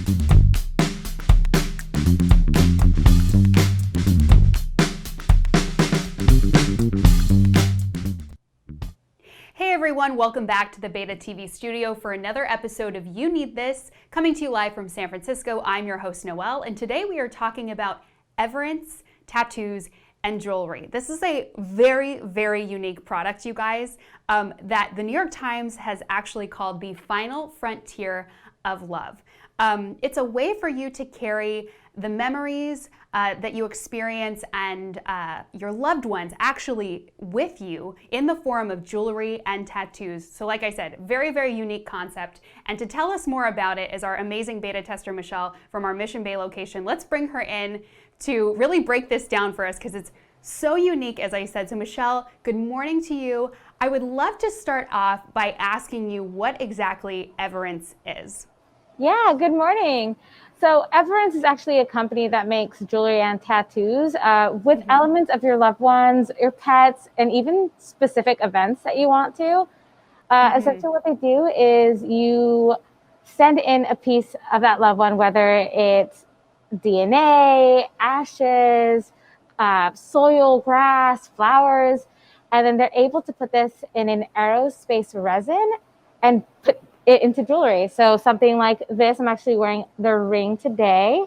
Hey everyone, welcome back to the Beta TV studio for another episode of You Need This, coming to you live from San Francisco. I'm your host Noelle, and today we are talking about Everence tattoos and jewelry. This is a very, very unique product, you guys, that the New York Times has actually called the final frontier of love. It's a way for you to carry the memories that you experience and your loved ones actually with you in the form of jewelry and tattoos. So like I said, very, very unique concept. And to tell us more about it is our amazing beta tester, Michelle, from our Mission Bay location. Let's bring her in to really break this down for us because it's so unique, as I said. So Michelle, good morning to you. I would love to start off by asking you what exactly Everence is. Yeah, good morning. So Everence is actually a company that makes jewelry and tattoos with elements of your loved ones, your pets, and even specific events that you want to. Essentially what they do is you send in a piece of that loved one, whether it's DNA, ashes, soil, grass, flowers, and then they're able to put this in an aerospace resin and put it into jewelry. So something like this, I'm actually wearing the ring today.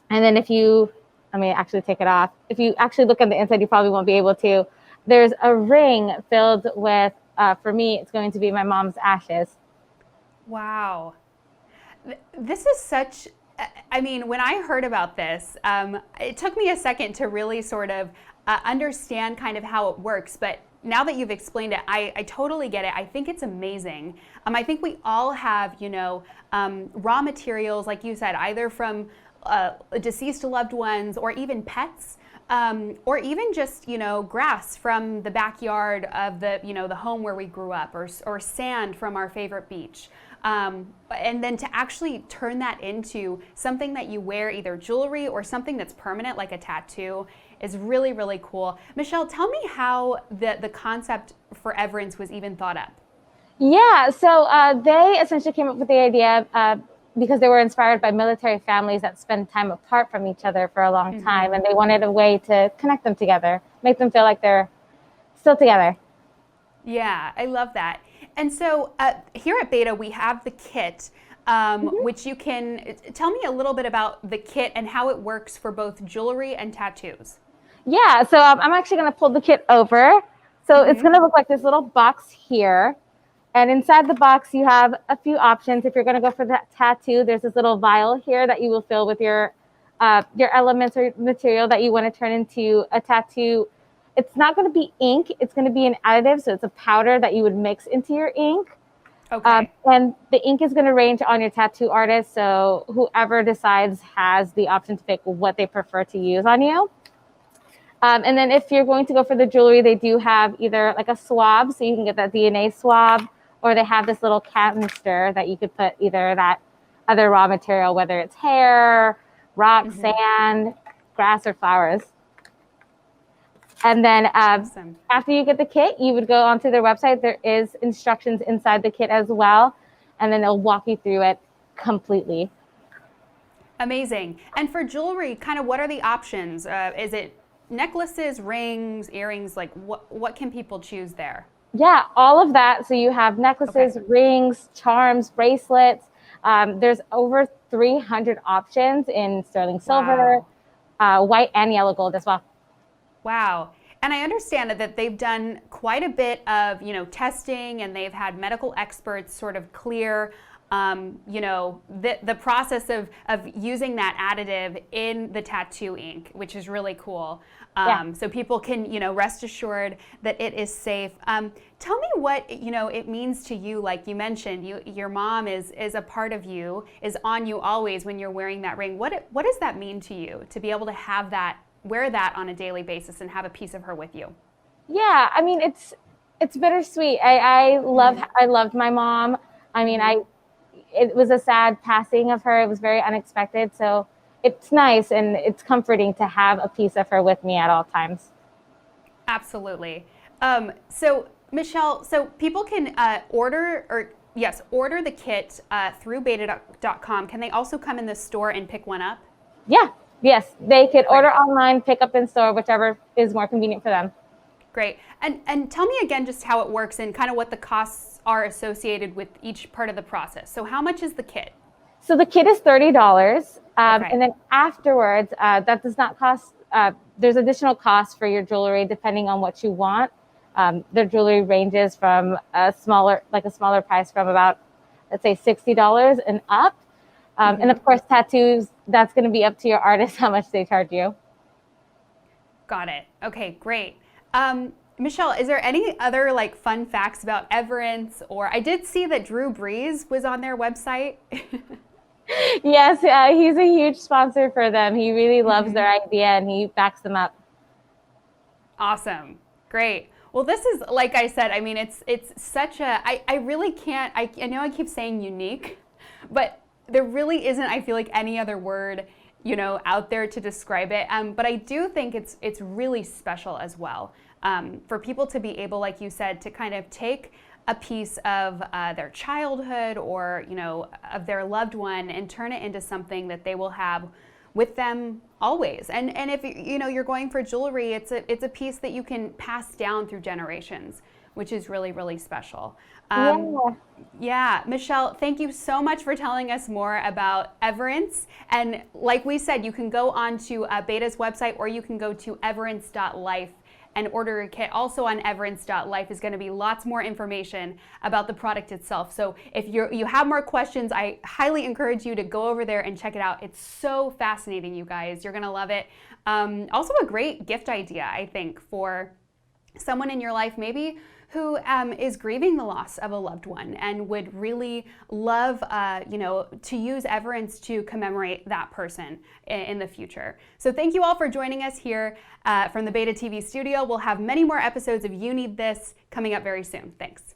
And then let me actually take it off. If you actually look on the inside, you probably won't be able to. There's a ring filled with, for me, it's going to be my mom's ashes. Wow. This is such, I mean, when I heard about this, it took me a second to really sort of understand kind of how it works, but now that you've explained it, I totally get it. I think it's amazing. I think we all have, raw materials, like you said, either from deceased loved ones or even pets, or even just, grass from the backyard of the home where we grew up, or sand from our favorite beach. And then to actually turn that into something that you wear, either jewelry or something that's permanent, like a tattoo, is really, really cool. Michelle, tell me how the concept for Everence was even thought up. Yeah, so they essentially came up with the idea because they were inspired by military families that spend time apart from each other for a long time, and they wanted a way to connect them together, make them feel like they're still together. Yeah, I love that. And so here at Beta, we have the kit, which you can tell me a little bit about the kit and how it works for both jewelry and tattoos. Yeah, so I'm actually going to pull the kit over. So it's going to look like this little box here. And inside the box, you have a few options. If you're going to go for that tattoo, there's this little vial here that you will fill with your elements or material that you want to turn into a tattoo. It's not going to be ink. It's going to be an additive. So it's a powder that you would mix into your ink. Okay. And the ink is going to range on your tattoo artist. So whoever decides has the option to pick what they prefer to use on you. And then if you're going to go for the jewelry, they do have either like a swab, so you can get that DNA swab, or they have this little canister that you could put either that other raw material, whether it's hair, rock, sand, grass, or flowers. And then Awesome. After you get the kit, you would go onto their website. There is instructions inside the kit as well, and then they'll walk you through it completely. Amazing. And for jewelry, kind of what are the options? Is it necklaces, rings, earrings? Like what can people choose there? Yeah, all of that. So you have necklaces, rings, charms, bracelets. There's over 300 options in sterling silver, white and yellow gold as well. Wow. And I understand that they've done quite a bit of, testing, and they've had medical experts sort of clear the process of using that additive in the tattoo ink, which is really cool. So people can, rest assured that it is safe. Tell me what, it means to you. Like you mentioned, your mom is a part of you, is on you always when you're wearing that ring. What does that mean to you to be able to have that, wear that on a daily basis and have a piece of her with you? Yeah, I mean, it's bittersweet. I loved my mom. I mean, it was a sad passing of her. It was very unexpected. So it's nice and it's comforting to have a piece of her with me at all times. Absolutely. So Michelle, so people can order or yes, order the kit through beta.com. Can they also come in the store and pick one up? Yeah, yes, they could Great. order online, pick up in store, whichever is more convenient for them. Great. And tell me again just how it works and kind of what the costs are associated with each part of the process. So how much is the kit? So the kit is $30, Okay. and then afterwards, that does not cost. There's additional costs for your jewelry depending on what you want. Their jewelry ranges from a smaller price from about, let's say, $60 and up. And of course, tattoos, that's going to be up to your artist how much they charge you. Got it. Okay, great. Michelle, is there any other like fun facts about Everence? Or I did see that Drew Brees was on their website. Yes, he's a huge sponsor for them. He really loves their idea and he backs them up. Awesome. Great. Well, this is, like I said, I mean, it's such a, I really can't, I know I keep saying unique, but there really isn't, I feel like, any other word, you know, out there to describe it. But I do think it's really special as well for people to be able, like you said, to kind of take a piece of their childhood or, you know, of their loved one and turn it into something that they will have with them always. And if you know you're going for jewelry, it's a piece that you can pass down through generations, which is really, really special. Yeah, Michelle, thank you so much for telling us more about Everence. And like we said, you can go on to Beta's website or you can go to everence.life and order a kit. Also on everence.life is going to be lots more information about the product itself. So if you have more questions, I highly encourage you to go over there and check it out. It's so fascinating, you guys. You're going to love it. Also a great gift idea, I think, for someone in your life maybe who is grieving the loss of a loved one and would really love, you know, to use Everence to commemorate that person in the future. So thank you all for joining us here from the Beta TV studio. We'll have many more episodes of You Need This coming up very soon. Thanks.